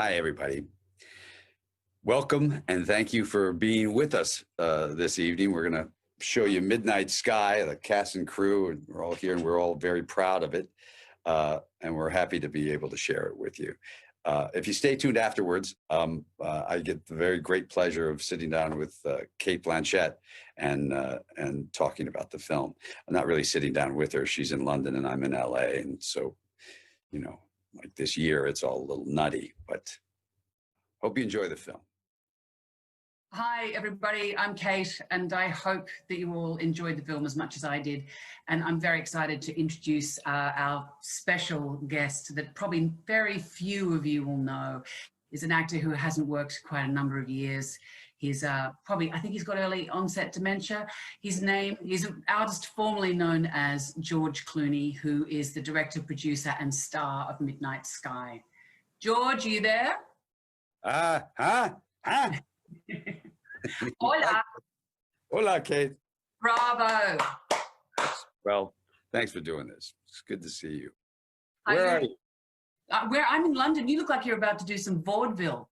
Hi, everybody. Welcome and thank you for being with us this evening. We're going to show you Midnight Sky, the cast and crew, and we're all here and we're all very proud of it. And we're happy to be able to share it with you. If you stay tuned afterwards, I get the very great pleasure of sitting down with Cate Blanchett and talking about the film. I'm not really sitting down with her. She's in London and I'm in LA. And so, you know, like this year, it's all a little nutty, but hope you enjoy the film. Hi, everybody. I'm Cate, and I hope that you all enjoyed the film as much as I did. And I'm very excited to introduce our special guest that probably very few of you will know. Is an actor who hasn't worked quite a number of years. He's I think he's got early onset dementia. He's an artist formerly known as George Clooney, who is the director, producer, and star of Midnight Sky. George, are you there? Hola. Hola, Cate. Bravo. Well, thanks for doing this. It's good to see you. Where are you? I'm in London. You look like you're about to do some vaudeville.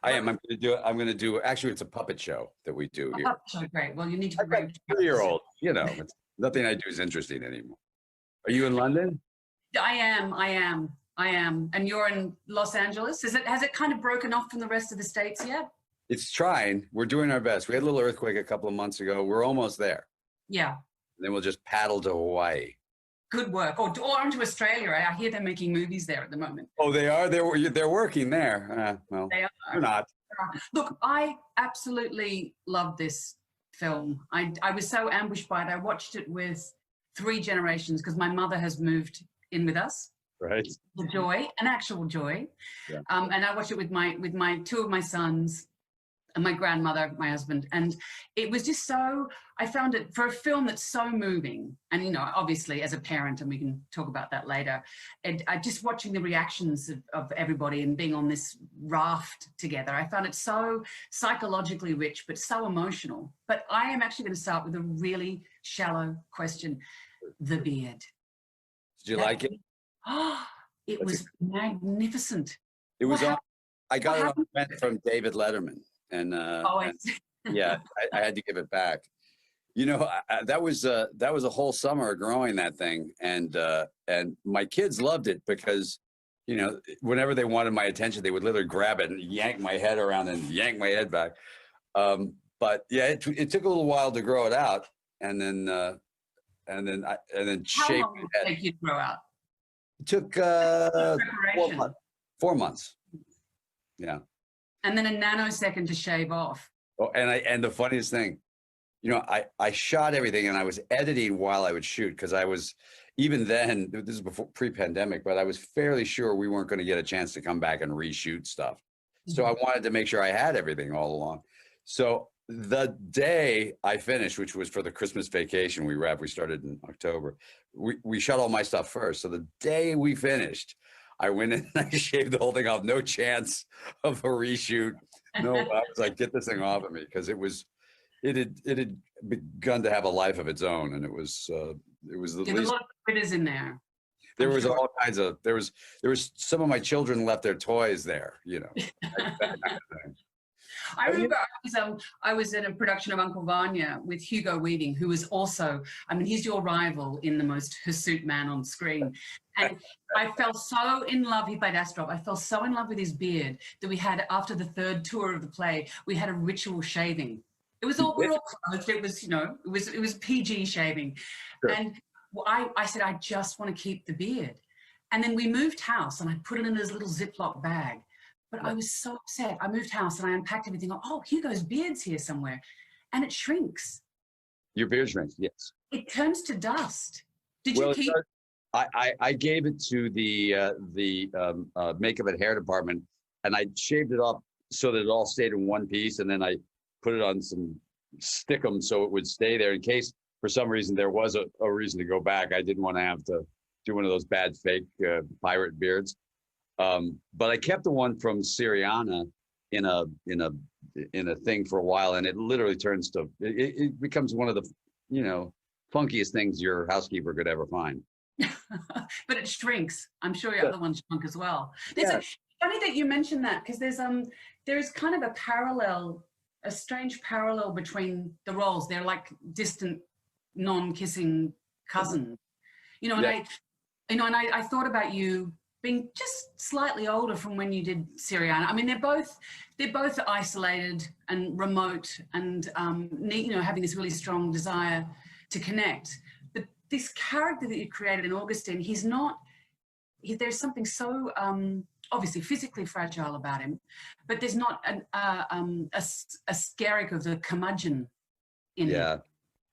I am. I'm going to do, actually, it's a puppet show that we do here. Puppet show, great. Well, you need to be ready. 3-year-old, you know, nothing I do is interesting anymore. Are you in London? I am. And you're in Los Angeles? Has it kind of broken off from the rest of the States yet? It's trying. We're doing our best. We had a little earthquake a couple of months ago. We're almost there. Yeah. And then we'll just paddle to Hawaii. Good work. Or onto Australia. I hear they're making movies there at the moment. Oh, they are? They're working there. Well, they are. They're not. Look, I absolutely love this film. I was so ambushed by it. I watched it with 3 generations because my mother has moved in with us. Right. The joy, an actual joy. Yeah. And I watched it with my 2 of my sons and my grandmother, my husband. And it was just so, I found it, for a film that's so moving, and, you know, obviously as a parent, and we can talk about that later, and just watching the reactions of everybody and being on this raft together, I found it so psychologically rich, but so emotional. But I am actually going to start with a really shallow question. The beard. Did you like it? Oh, it was magnificent. It was on, I got it on rent from David Letterman. And, yeah, I had to give it back. You know, that was a whole summer growing that thing, and my kids loved it because, you know, whenever they wanted my attention, they would literally grab it and yank my head around and yank my head back. But yeah, it took a little while to grow it out, and then shape it. How long did it take you to grow out? It took 4 months. Yeah. And then a nanosecond to shave off. Oh, and the funniest thing, you know, I shot everything and I was editing while I would shoot because I was, even then, this is before pre-pandemic, but I was fairly sure we weren't going to get a chance to come back and reshoot stuff. So I wanted to make sure I had everything all along. So the day I finished, which was for the Christmas vacation, we started in October. We shot all my stuff first. So the day we finished, I went in and I shaved the whole thing off. No chance of a reshoot. No, I was like, get this thing off of me because it had begun to have a life of its own, and it was the least. There's a lot of critters in there. There was all kinds of there was some of my children left their toys there, you know. That kind of thing. I remember I was in a production of Uncle Vanya with Hugo Weaving, who was also, I mean, he's your rival in the most hirsute man on screen. And I fell so in love, he played Astrop, I fell so in love with his beard that we had, after the 3rd tour of the play, we had a ritual shaving. It was all, we were all clothed, it was, you know, it was PG shaving. Sure. And I said, I just want to keep the beard. And then we moved house and I put it in this little Ziploc bag. But I was so upset. I moved house and I unpacked everything. Oh, Hugo's beard's here somewhere. And it shrinks. Your beard shrinks, yes. It turns to dust. Did you keep? I gave it to the makeup and hair department, and I shaved it off so that it all stayed in one piece. And then I put it on some stickum so it would stay there in case for some reason there was a reason to go back. I didn't want to have to do one of those bad fake pirate beards. But I kept the one from Syriana in a thing for a while, and it literally turns to, it becomes one of the, you know, funkiest things your housekeeper could ever find. But it shrinks. I'm sure your other one shrunk as well. funny that you mentioned that, because there is kind of a parallel, a strange parallel between the roles. They're like distant, non-kissing cousins, you know. And Yeah. I thought about you being just slightly older from when you did Syriana. I mean, they're both isolated and remote, and having this really strong desire to connect. But this character that you created in Augustine, there's something so obviously physically fragile about him, but there's not a skerrick of the curmudgeon in him. Yeah.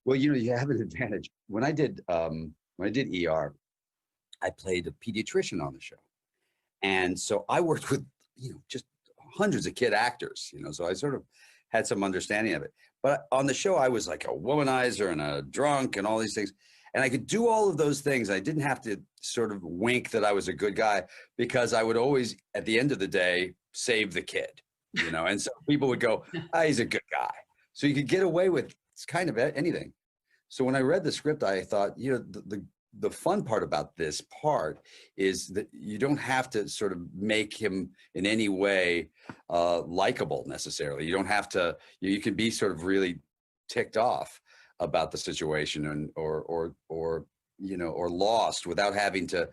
Well, you have an advantage. When I did ER, I played a pediatrician on the show. And so I worked with, just hundreds of kid actors, so I sort of had some understanding of it. But on the show, I was like a womanizer and a drunk and all these things. And I could do all of those things. I didn't have to sort of wink that I was a good guy, because I would always, at the end of the day, save the kid, and so people would go, he's a good guy. So you could get away with kind of anything. So when I read the script, I thought, the fun part about this part is that you don't have to sort of make him in any way likable necessarily. You don't have to, you can be sort of really ticked off about the situation or lost without having to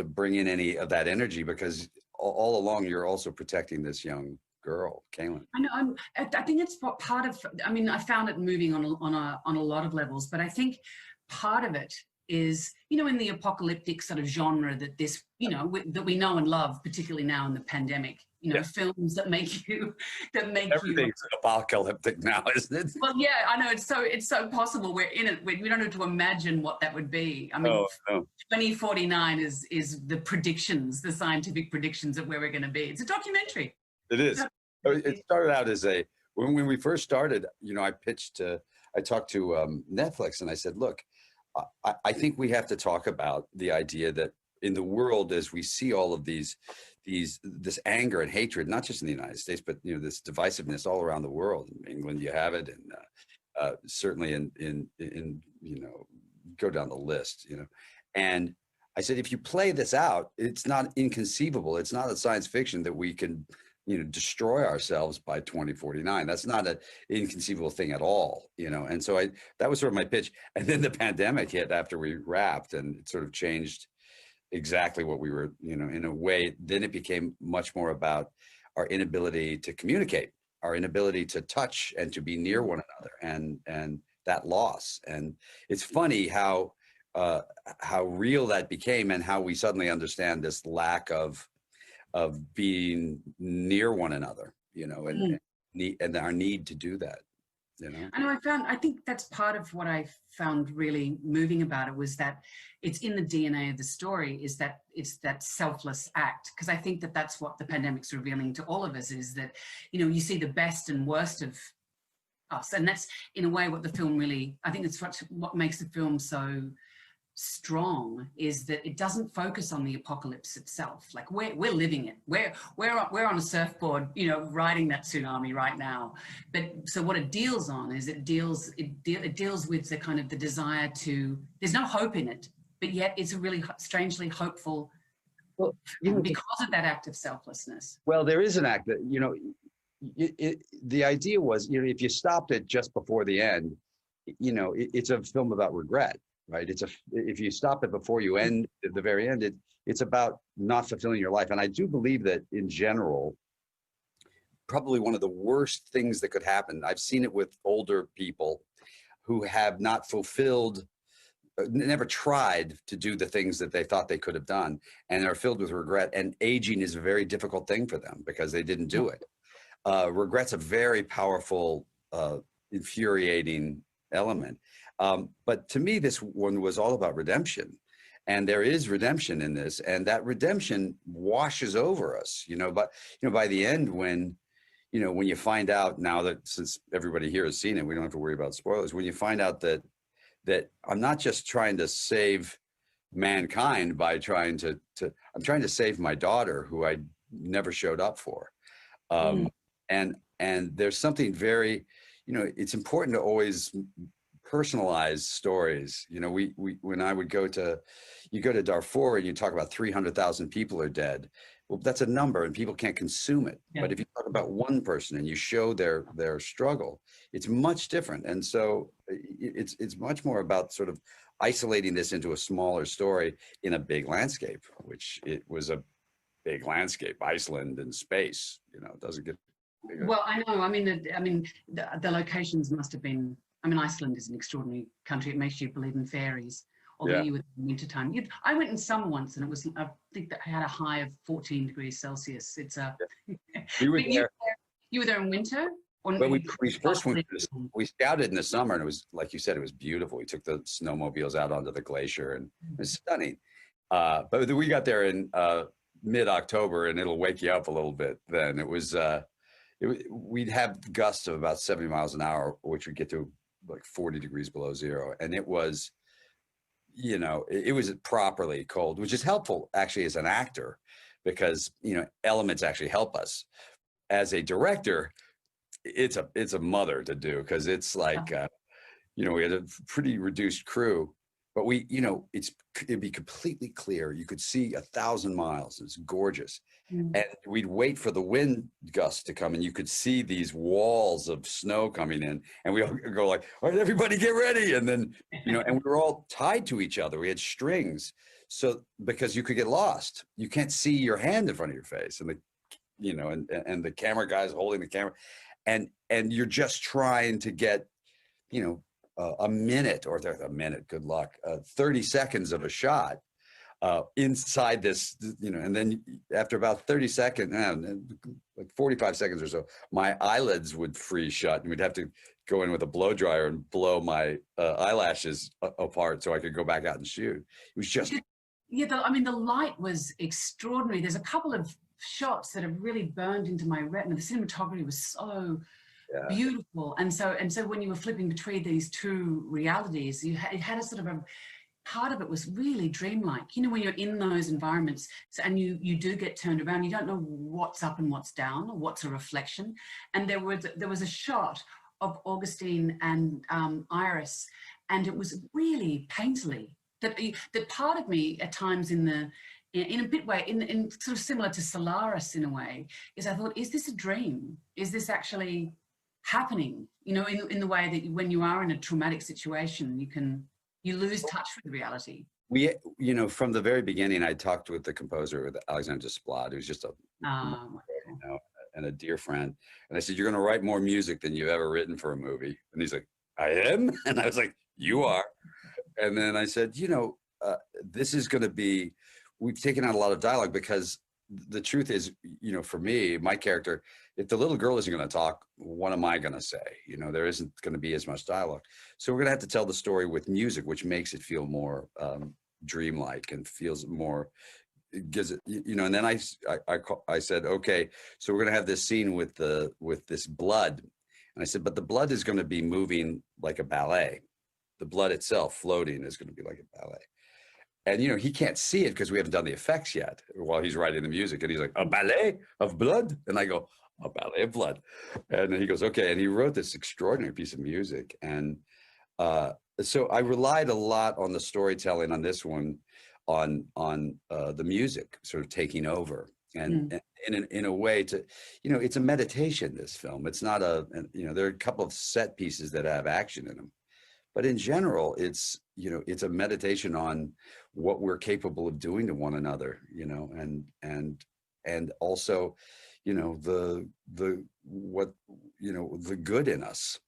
bring in any of that energy, because all along you're also protecting this young girl, Kaylin. I know. I think it's part of. I mean, I found it moving on a lot of levels, but I think part of it is, in the apocalyptic sort of genre that that we know and love, particularly now in the pandemic. Films that make you Everything's apocalyptic now, isn't it? Well, yeah, I know. It's so possible. We're in it. We don't have to imagine what that would be. I mean, 2049 is the predictions, the scientific predictions of where we're going to be. It's a documentary. It is. It started out as when we first started, I talked to Netflix and I said, look, I think we have to talk about the idea that in the world, as we see all of this anger and hatred, not just in the United States, but this divisiveness all around the world. In England, you have it, and certainly in go down the list, And I said, if you play this out, it's not inconceivable. It's not a science fiction that we can destroy ourselves by 2049. That's not an inconceivable thing at all, And so that was sort of my pitch. And then the pandemic hit after we wrapped, and it sort of changed exactly what we were, in a way. Then it became much more about our inability to communicate, our inability to touch and to be near one another, and that loss. And it's funny how real that became, and how we suddenly understand this lack of being near one another, and our need to do that. I know. I think that's part of what I found really moving about it, was that it's in the DNA of the story, is that it's that selfless act. Because I think that that's what the pandemic's revealing to all of us, is that, you see the best and worst of us. And that's in a way what the film really, I think it's what makes the film so strong, is that it doesn't focus on the apocalypse itself. Like we're living it. We're on a surfboard, riding that tsunami right now. But so what it deals on is it deals with the kind of the desire to. There's no hope in it, but yet it's a really strangely hopeful. Well, because of that act of selflessness. Well, there is an act that the idea was, if you stopped it just before the end, it's a film about regret. Right. If you stop it before you end at the very end, it's about not fulfilling your life. And I do believe that in general, probably one of the worst things that could happen, I've seen it with older people who have not fulfilled, never tried to do the things that they thought they could have done, and are filled with regret. And aging is a very difficult thing for them because they didn't do it. Regret's a very powerful, infuriating element. But to me, this one was all about redemption, and there is redemption in this, and that redemption washes over us, but, by the end, when you find out, now that, since everybody here has seen it, we don't have to worry about spoilers. When you find out that I'm not just trying to save mankind by I'm trying to save my daughter, who I never showed up for. And there's something very, it's important to always personalized stories. When I would you go to Darfur and you talk about 300,000 people are dead. well, that's a number and people can't consume it. Yeah. But if you talk about one person and you show their struggle, it's much different. And so it's much more about sort of isolating this into a smaller story in a big landscape, which it was a big landscape, Iceland and space, you know, it doesn't get bigger. Well, I know. I mean, the locations must have been. I mean, Iceland is an extraordinary country. It makes you believe in fairies. Although you were in wintertime. I went in summer once, and it was. I think that I had a high of 14 degrees Celsius. It's a. We were there. You were there in winter. Well, we first went. We scouted in the summer, and it was like you said, it was beautiful. We took the snowmobiles out onto the glacier, and it was stunning. But we got there in mid-October, and it'll wake you up a little bit. Then it was. We'd have gusts of about 70 miles an hour, which would get to like 40 degrees below zero, and it was. You know, it was properly cold, which is helpful actually as an actor, because you know elements actually help us. As a director, it's a mother to do, because it's like you know, we had a pretty reduced crew, but we, you know, it'd be completely clear. You could see 1,000 miles. It's gorgeous. And we'd wait for the wind gusts to come, and you could see these walls of snow coming in, and we all go like, all right, everybody get ready. And then, you know, and we were all tied to each other. We had strings. So, because you could get lost, you can't see your hand in front of your face, and you know, and the camera guy's holding the camera, and you're just trying to get, you know, a minute, good luck, 30 seconds of a shot inside this, you know, and then after about 30 seconds, like 45 seconds or so, my eyelids would freeze shut, and we'd have to go in with a blow dryer and blow my eyelashes apart so I could go back out and shoot. It was just. Yeah, I mean, the light was extraordinary. There's a couple of shots that have really burned into my retina. The cinematography was so beautiful, and so when you were flipping between these two realities, it had a sort of a part of it was really dreamlike. You know, when you're in those environments, and you do get turned around, you don't know what's up and what's down, or what's a reflection. And there was a shot of Augustine and Iris, and it was really painterly. That part of me at times in a bit way, in sort of similar to Solaris in a way, is I thought, is this a dream? Is this actually happening? You know, in the way that when you are in a traumatic situation, you lose touch with reality. We, you know, from the very beginning, I talked with the composer, with Alexander Desplat, who's just you know, and a dear friend. And I said, you're going to write more music than you've ever written for a movie. And he's like, I am? And I was like, you are. And then I said, you know, this is going to be, we've taken out a lot of dialogue, because the truth is, you know, for me, my character, if the little girl isn't going to talk, what am I going to say? You know, there isn't going to be as much dialogue. So we're going to have to tell the story with music, which makes it feel more dreamlike and feels more, gives it, you know. And then I said, okay, so we're going to have this scene with this blood. And I said, but the blood is going to be moving like a ballet. The blood itself floating is going to be like a ballet. And, you know, he can't see it because we haven't done the effects yet while he's writing the music. And he's like, a ballet of blood? And I go, a ballet of blood. And then he goes, okay. And he wrote this extraordinary piece of music. And so I relied a lot on the storytelling on this one, on the music sort of taking over. And in a way to, you know, it's a meditation, this film. It's not you know, there are a couple of set pieces that have action in them. But in general, it's, you know, it's a meditation on what we're capable of doing to one another, you know, and also, you know, what, you know, the good in us,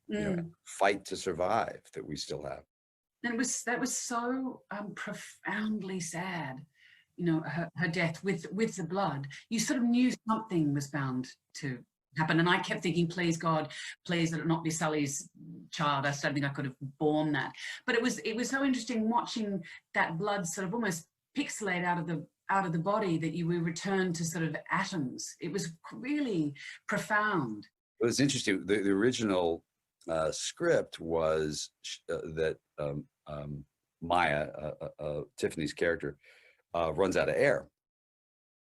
you know, fight to survive that we still have. And that was so profoundly sad, you know, her death with the blood. You sort of knew something was bound to happen, and I kept thinking, please God, please let it not be Sully's child. I don't think I could have borne that. But it was so interesting watching that blood sort of almost pixelate out of the body, that you were returned to sort of atoms. It was really profound. It was interesting. The original script was that Maya, Tiffany's character, runs out of air.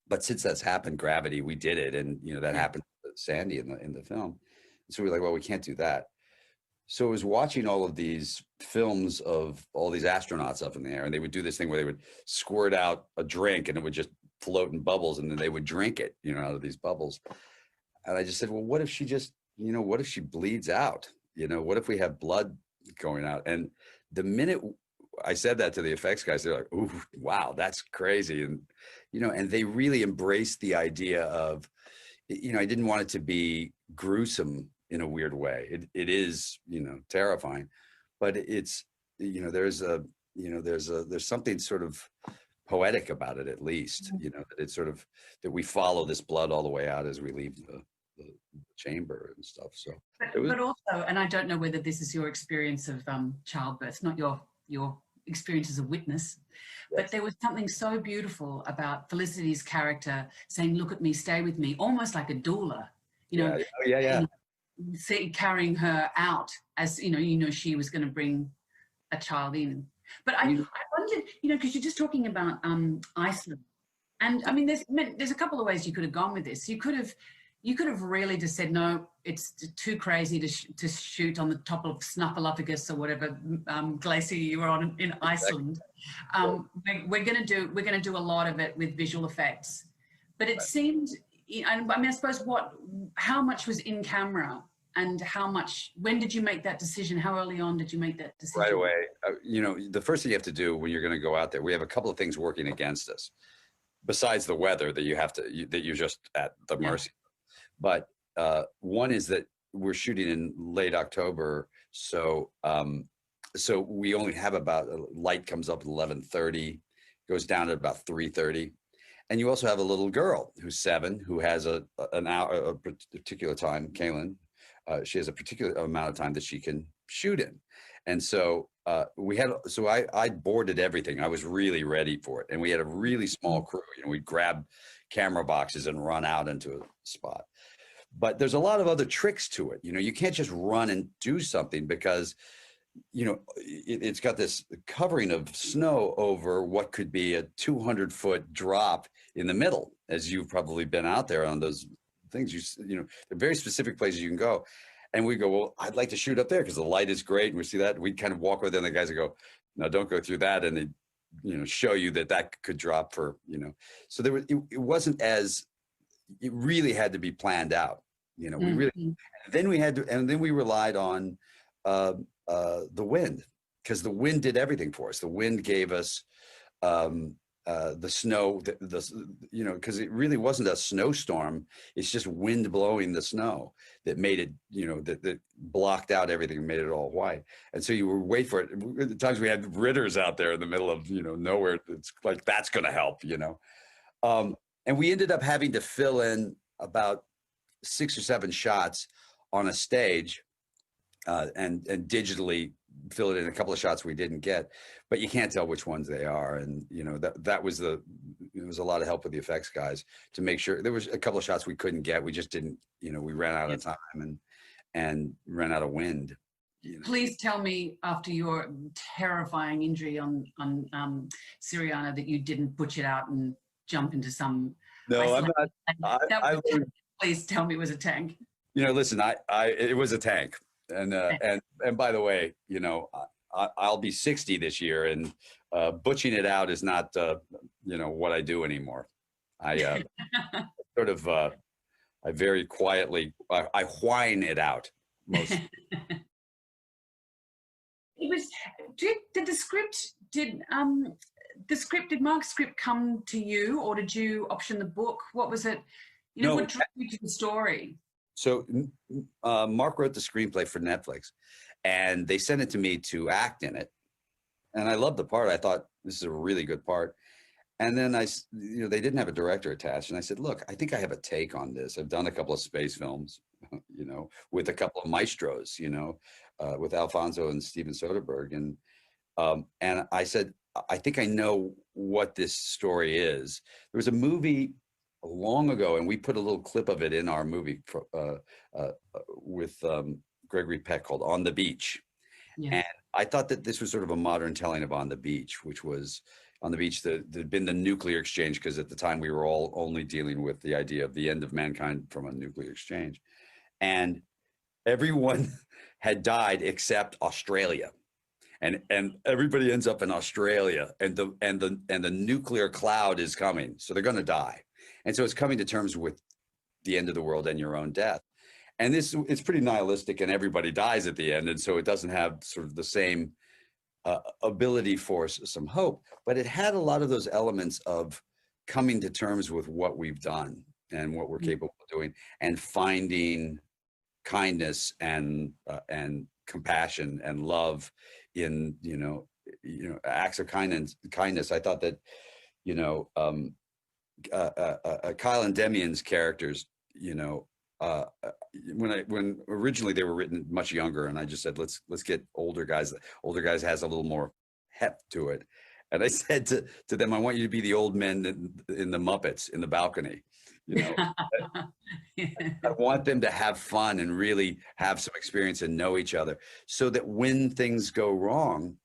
But since that's happened, gravity, we did it, and you know that happened to Sandy in the film. So we were like, well, we can't do that. So I was watching all of these films of all these astronauts up in the air, and they would do this thing where they would squirt out a drink, and it would just float in bubbles, and then they would drink it, you know, out of these bubbles. And I just said, well, what if she just, you know, what if she bleeds out? You know, what if we have blood going out? And the minute I said that to the effects guys, they're like, ooh, wow, that's crazy. And, you know, and they really embraced the idea of, you know, I didn't want it to be gruesome in a weird way. It is, you know, terrifying, but it's, you know, there's something sort of poetic about it, at least, you know, that it's sort of, that we follow this blood all the way out as we leave the chamber and stuff. So but also, and I don't know whether this is your experience of childbirth, not your experience as a witness, but there was something so beautiful about Felicity's character saying, look at me, stay with me, almost like a doula, you know. Yeah. Carrying her out as, you know, she was going to bring a child in. But I wondered, you know, because you're just talking about Iceland, and I mean, there's a couple of ways you could have gone with this. You could have really just said, no, it's too crazy to shoot on the top of Snuffleupagus or whatever glacier you were on in Iceland. We're going to do a lot of it with visual effects. But it seemed, I mean, I suppose how much was in camera, and how much, when did you make that decision? How early on did you make that decision? Right away. You know, the first thing you have to do when you're going to go out there, we have a couple of things working against us, besides the weather that you're just at the mercy. But one is that we're shooting in late October, so we only have about, light comes up at 11:30, goes down at about 3:30, and you also have a little girl who's 7 who has a particular time, Kaylin. She has a particular amount of time that she can shoot in, and so I boarded everything. I was really ready for it, and we had a really small crew. You know, we'd grab camera boxes and run out into a spot. But there's a lot of other tricks to it. You know, you can't just run and do something because, you know, it's got this covering of snow over what could be a 200-foot drop in the middle, as you've probably been out there on those things. You know, they're very specific places you can go. And we go, well, I'd like to shoot up there because the light is great. And we see that. And we kind of walk with them. The guys would go, no, don't go through that. And they, you know, show you that could drop for, you know. So it wasn't as, it really had to be planned out. You know, we really, then we relied on the wind, because the wind did everything for us. The wind gave us the snow, you know, because it really wasn't a snowstorm. It's just wind blowing the snow that made it, you know, that blocked out everything and made it all white. And so you were wait for it. At the times we had ritters out there in the middle of, you know, nowhere. It's like, that's going to help, you know. And we ended up having to fill in about 6 or 7 shots on a stage and digitally fill it in. A couple of shots we didn't get, but you can't tell which ones they are. And, you know, that was it was a lot of help with the effects guys to make sure. There was a couple of shots we couldn't get. We just didn't, you know, we ran out of time and ran out of wind. You know. Please tell me, after your terrifying injury on Syriana, that you didn't butch it out and jump into some. No, I'm not. Please tell me it was a tank. You know, listen, it was a tank. And by the way, you know, I'll be 60 this year, and butching it out is not, you know, what I do anymore. I sort of, I very quietly, I whine it out most. It was, did Mark's script come to you, or did you option the book? What was it? You know, what drew you to the story? So Mark wrote the screenplay for Netflix, and they sent it to me to act in it. And I loved the part. I thought, this is a really good part. And then you know, they didn't have a director attached. And I said, look, I think I have a take on this. I've done a couple of space films, you know, with a couple of maestros, you know, with Alfonso and Steven Soderbergh. And I said, I think I know what this story is. There was a movie long ago, and we put a little clip of it in our movie with Gregory Peck, called On the Beach. Yeah. And I thought that this was sort of a modern telling of On the Beach, which was on the beach, there'd been the nuclear exchange, because at the time we were all only dealing with the idea of the end of mankind from a nuclear exchange. And everyone had died except Australia. and everybody ends up in Australia, and the nuclear cloud is coming, so they're going to die, and so it's coming to terms with the end of the world and your own death. And it's pretty nihilistic, and everybody dies at the end, and so it doesn't have sort of the same ability for some hope, but it had a lot of those elements of coming to terms with what we've done and what we're capable of doing, and finding kindness and compassion and love in acts of kindness. I thought that Kyle and Demian's characters, when originally they were written much younger, and I just said, let's get older guys. Older guys has a little more heft to it. And I said to them, I want you to be the old men in the Muppets in the balcony. I want them to have fun and really have some experience and know each other, so that when things go wrong,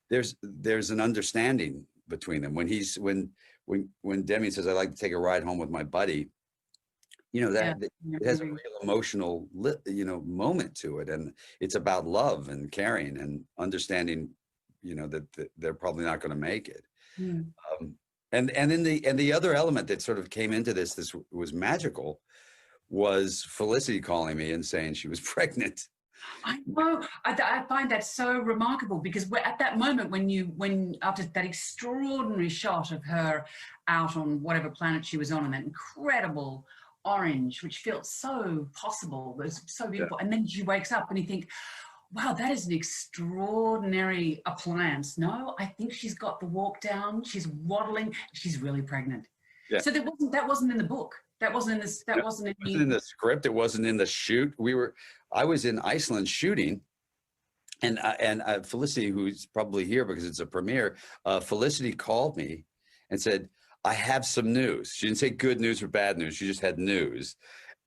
there's an understanding between them. When Demian says, I'd like to take a ride home with my buddy, it has a real emotional, moment to it. And it's about love and caring and understanding, that they're probably not going to make it. And then the other element that sort of came into this was magical, was Felicity calling me and saying she was pregnant. I know. I find that so remarkable, because we're at that moment when after that extraordinary shot of her out on whatever planet she was on, and that incredible orange, which felt so possible, it was so beautiful. And then she wakes up and you think, wow, that is an extraordinary appliance. No, I think she's got the walk down. She's waddling. She's really pregnant. Yeah. So that wasn't in the book. That wasn't in this. That wasn't in the script. It wasn't in the shoot. I was in Iceland shooting, and Felicity, who's probably here because it's a premiere, Felicity called me and said, I have some news. She didn't say good news or bad news. She just had news.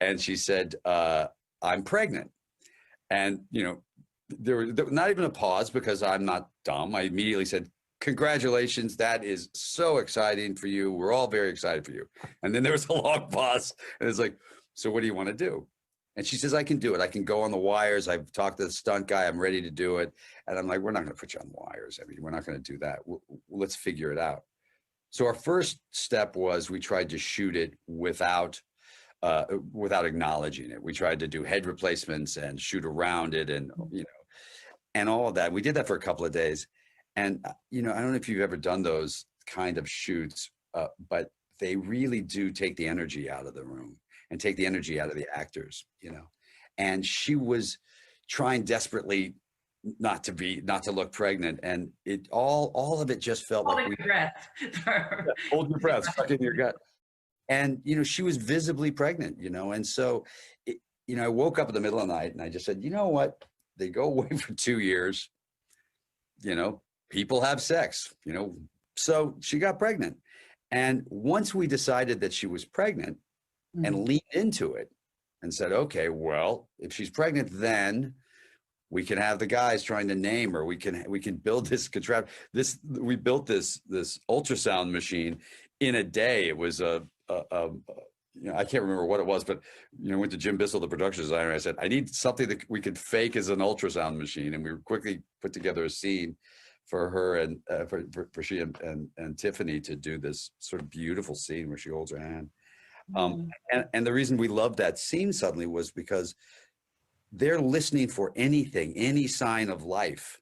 And she said, I'm pregnant. And, there was not even a pause, because I'm not dumb. I immediately said, congratulations. That is so exciting for you. We're all very excited for you. And then there was a long pause, and it's like, so what do you want to do? And she says, I can do it. I can go on the wires. I've talked to the stunt guy. I'm ready to do it. And I'm like, we're not going to put you on the wires. I mean, we're not going to do that. Let's figure it out. So our first step was we tried to shoot it without acknowledging it. We tried to do head replacements and shoot around it, and and all of that. We did that for a couple of days, and I don't know if you've ever done those kind of shoots, but they really do take the energy out of the room and take the energy out of the actors. And she was trying desperately not to look pregnant, and it all of it just felt holding your breath. Hold your breath, stuck in your gut. And she was visibly pregnant, and so I woke up in the middle of the night and I just said, you know what, they go away for 2 years, people have sex, so she got pregnant. And once we decided that she was pregnant and leaned into it and said, okay, well, if she's pregnant, then we can have the guys trying to name her. We can build this we built this ultrasound machine in a day. It was I can't remember what it was, but went to Jim Bissell, the production designer. I said, I need something that we could fake as an ultrasound machine, and we quickly put together a scene for her and for she and Tiffany to do this sort of beautiful scene where she holds her hand. And the reason we loved that scene suddenly was because they're listening for anything, any sign of life.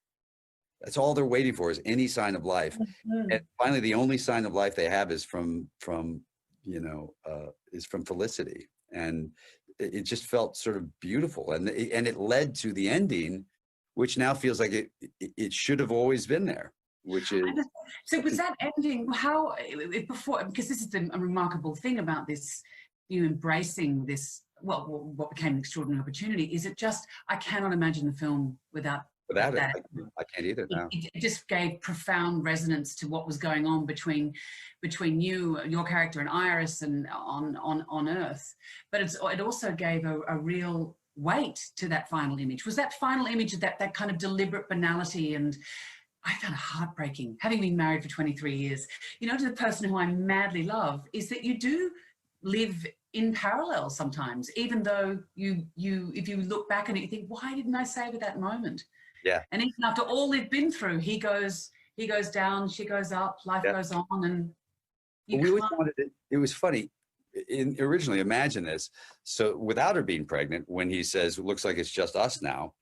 That's all they're waiting for, is any sign of life. And finally, the only sign of life they have is from Felicity. And it just felt sort of beautiful. And it led to the ending, which now feels like it should have always been there, which is. So was that ending, how, before, because this is the remarkable thing about this, you embracing this, what became an extraordinary opportunity, is it just, I cannot imagine the film without it. I can't either now. It just gave profound resonance to what was going on between you, your character, and Iris, and on Earth. But it also gave a real weight to that final image. Was that final image that kind of deliberate banality? And I found it heartbreaking, having been married for 23 years, to the person who I madly love, is that you do live in parallel sometimes, even though if you look back on it, you think, why didn't I savor that moment? Yeah. And even after all they've been through, he goes down, she goes up, life goes on, and We always wanted it. It was funny. Originally, imagine this. So without her being pregnant, when he says, "It looks like it's just us now,"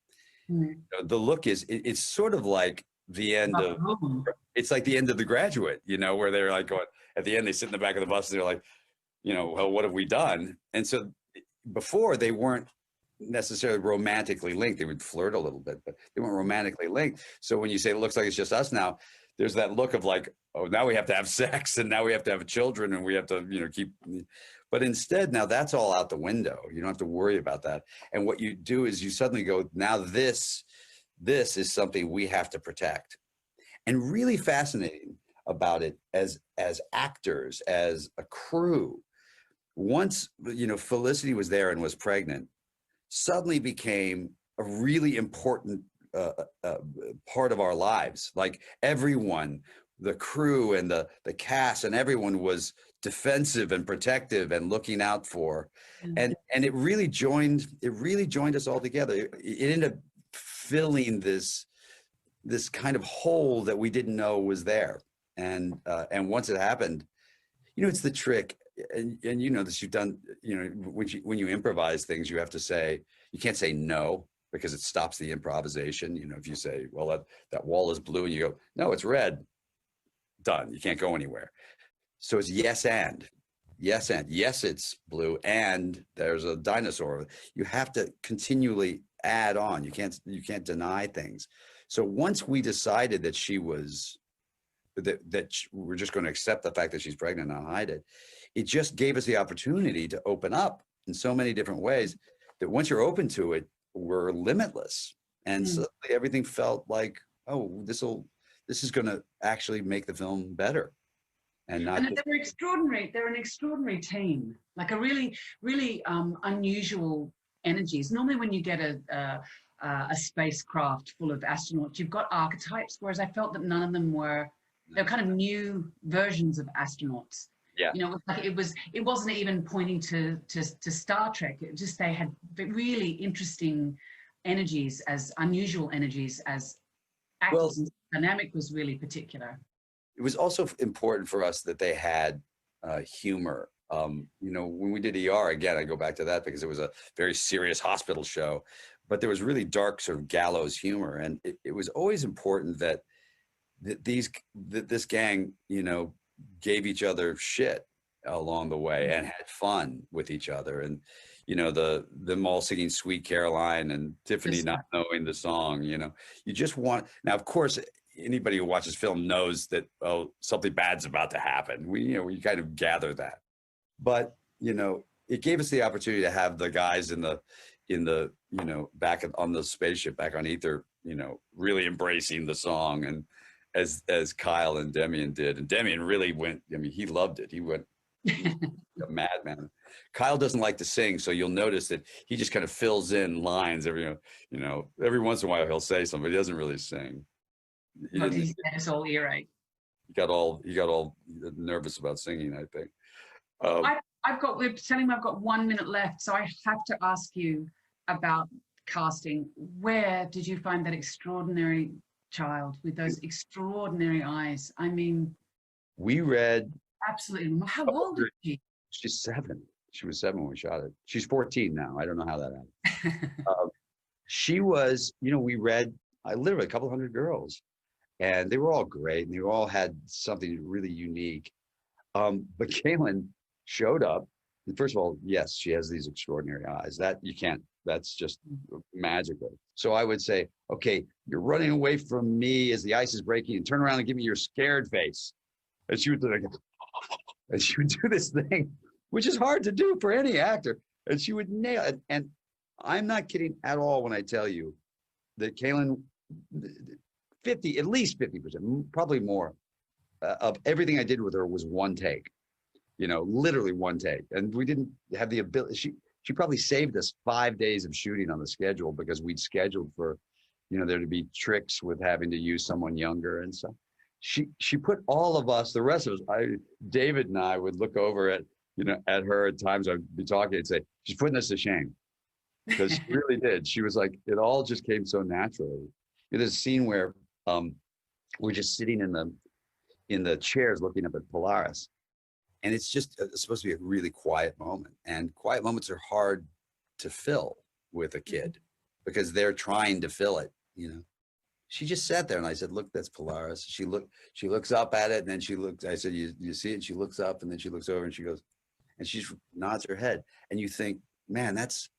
the look is, it's sort of like the end of, it's like the end of The Graduate, where they're like going, at the end, they sit in the back of the bus and they're like, well, what have we done? And so before, they weren't necessarily romantically linked. They would flirt a little bit, but they weren't romantically linked. So when you say it looks like it's just us now, there's that look of like, oh, now we have to have sex and now we have to have children and we have to, keep. But instead, now that's all out the window. You don't have to worry about that. And what you do is you suddenly go, now this is something we have to protect. And really fascinating about it as actors, as a crew, once, Felicity was there and was pregnant, suddenly became a really important part of our lives. Like everyone, the crew and the cast and everyone was defensive and protective and looking out for, and it really joined us all together. It ended up filling this kind of hole that we didn't know was there. And once it happened, it's the trick. And this, you've done, when you improvise things, you have to say, you can't say no, because it stops the improvisation. If you say, well, that wall is blue, and you go, no, it's red, done. You can't go anywhere. So it's yes, it's blue, and there's a dinosaur. You have to continually add on. You can't deny things. So once we decided that we're just going to accept the fact that she's pregnant and not hide it, it just gave us the opportunity to open up in so many different ways that once you're open to it, we're limitless. And suddenly everything felt like, oh, this is going to actually make the film better. And they're extraordinary. They're an extraordinary team, like a really, really unusual energies. Normally when you get a spacecraft full of astronauts, you've got archetypes, whereas I felt that none of them they're kind of new versions of astronauts. Yeah. It wasn't even pointing to Star Trek. It just, they had really interesting energies, as unusual energies as actors. Well, and the dynamic was really particular. It was also important for us that they had humor. When we did ER, again, I go back to that because it was a very serious hospital show, but there was really dark sort of gallows humor. And it was always important that this gang, gave each other shit along the way and had fun with each other. And, them all singing Sweet Caroline and Tiffany not knowing the song, you just want, now, of course, anybody who watches film knows that, oh, something bad's about to happen. We kind of gather that, but, it gave us the opportunity to have the guys in the, back on the spaceship, back on Ether, really embracing the song. And as Kyle and Demian did, and Demian really went, he loved it. He went a madman. Kyle doesn't like to sing, so you'll notice that he just kind of fills in lines every once in a while. He'll say something, but he doesn't really sing. His whole earache. He got all nervous about singing, I think. We're telling me I've got 1 minute left, so I have to ask you about casting. Where did you find that extraordinary child with those extraordinary eyes? I mean, we read. Absolutely. How old is she? She's 7. She was 7 when we shot it. She's 14 now. I don't know how that happened. She was, we read, literally a couple hundred girls, and they were all great, and they all had something really unique. But Caitlin showed up, and first of all, yes, she has these extraordinary eyes. That's just magical. So I would say, okay, you're running away from me as the ice is breaking, and turn around and give me your scared face. And she would do like, and she would do this thing, which is hard to do for any actor. And she would nail it. And I'm not kidding at all when I tell you that Caitlin, at least 50%, probably more, of everything I did with her was one take, literally one take. And we didn't have the ability. She probably saved us 5 days of shooting on the schedule because we'd scheduled for, there to be tricks with having to use someone younger and stuff. She put all of us, the rest of us, David and I would look over at her at times. I'd be talking and say, she's putting us to shame, because she really did. She was like, it all just came so naturally. there's a scene where we're just sitting in the chairs looking up at Polaris, and it's just supposed to be a really quiet moment, and quiet moments are hard to fill with a kid because they're trying to fill it, you know. She just sat there and I said, look, that's Polaris. She looks up at it, and then she looks, I said, you see it? She looks up, and then she looks over and she goes, and she nods her head, and you think, man, that's,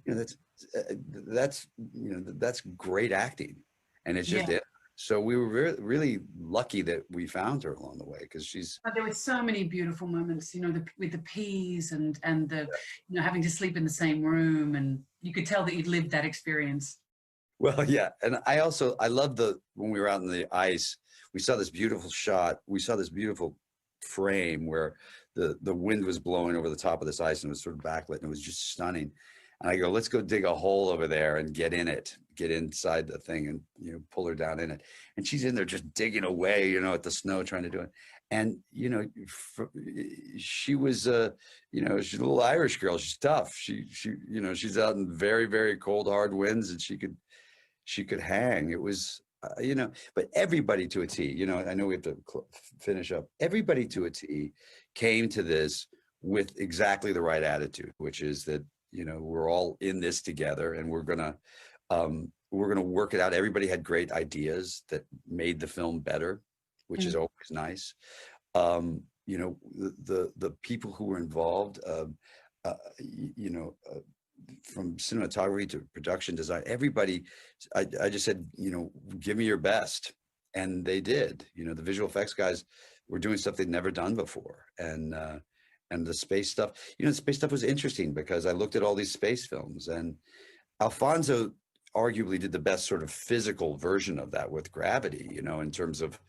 you know, that's, you know, that's great acting. And it's just it. So we were really lucky that we found her along the way, because she's. But there were so many beautiful moments, you know, with the peas and the, you know, having to sleep in the same room, and you could tell that you'd lived that experience. Well, yeah. And I love when we were out in the ice, we saw this beautiful shot. We saw this beautiful frame where the wind was blowing over the top of this ice, and it was sort of backlit, and it was just stunning. And I go, let's go dig a hole over there and get in it, get inside the thing, and, you know, pull her down in it. And she's in there just digging away, you know, at the snow, trying to do it. And, you know, she was, you know, she's a little Irish girl. She's tough. She, you know, she's out in very, very cold, hard winds, and she could hang. It was, you know, but everybody to a T, you know, I know we have to finish up. Everybody to a T came to this with exactly the right attitude, which is that, you know, we're all in this together, and we're gonna work it out. Everybody had great ideas that made the film better, which is always nice. You know, the people who were involved, you know, from cinematography to production design, everybody, I just said, you know, give me your best. And they did. You know, the visual effects guys were doing stuff they'd never done before. And the space stuff, you know, the space stuff was interesting because I looked at all these space films, and Alfonso arguably did the best sort of physical version of that with Gravity, you know, in terms of,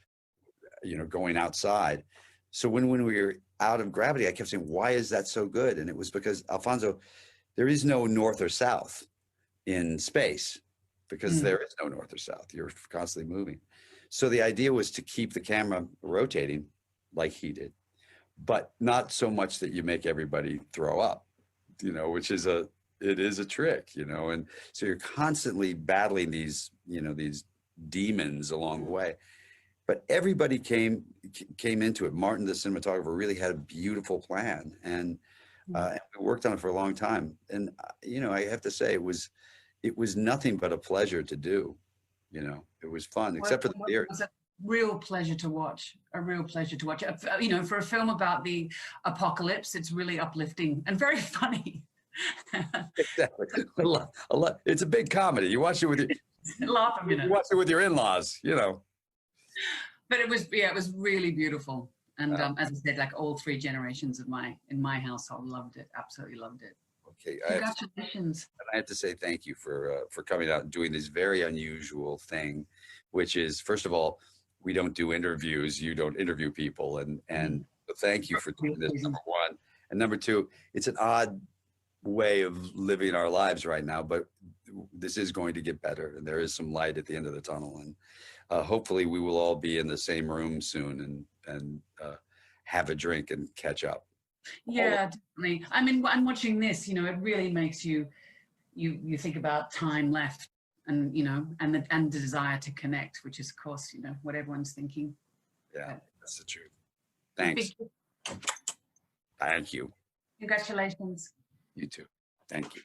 you know, going outside. So when we were out of Gravity, I kept saying, why is that so good? And it was because Alfonso, there is no north or south in space, because there is no north or south. You're constantly moving. So the idea was to keep the camera rotating like he did, but not so much that you make everybody throw up, you know, which is it is a trick, you know. And so you're constantly battling these, you know, these demons along the way. But everybody came into it. Martin, the cinematographer, really had a beautiful plan, and we worked on it for a long time. And you know, I have to say, it was nothing but a pleasure to do. You know, it was fun, except for the theory. Real pleasure to watch. A real pleasure to watch. You know, for a film about the apocalypse, it's really uplifting and very funny. Exactly. A lot. It's a big comedy. You watch it with laugh a minute. You watch it with your in-laws, you know. But it was really beautiful. And as I said, like all three generations of in my household loved it. Absolutely loved it. Okay. Congratulations. I have to say thank you for coming out and doing this very unusual thing, which is, first of all, we don't do interviews. You don't interview people. And thank you for doing this, number one. And number two, it's an odd way of living our lives right now, but this is going to get better, and there is some light at the end of the tunnel. And hopefully we will all be in the same room soon and have a drink and catch up. Yeah, definitely. I mean, I'm watching this, you know, it really makes you think about time left, and, you know, and the desire to connect, which is, of course, you know, what everyone's thinking. Yeah, that's the truth. Thanks. Thank you. Congratulations. You too. Thank you.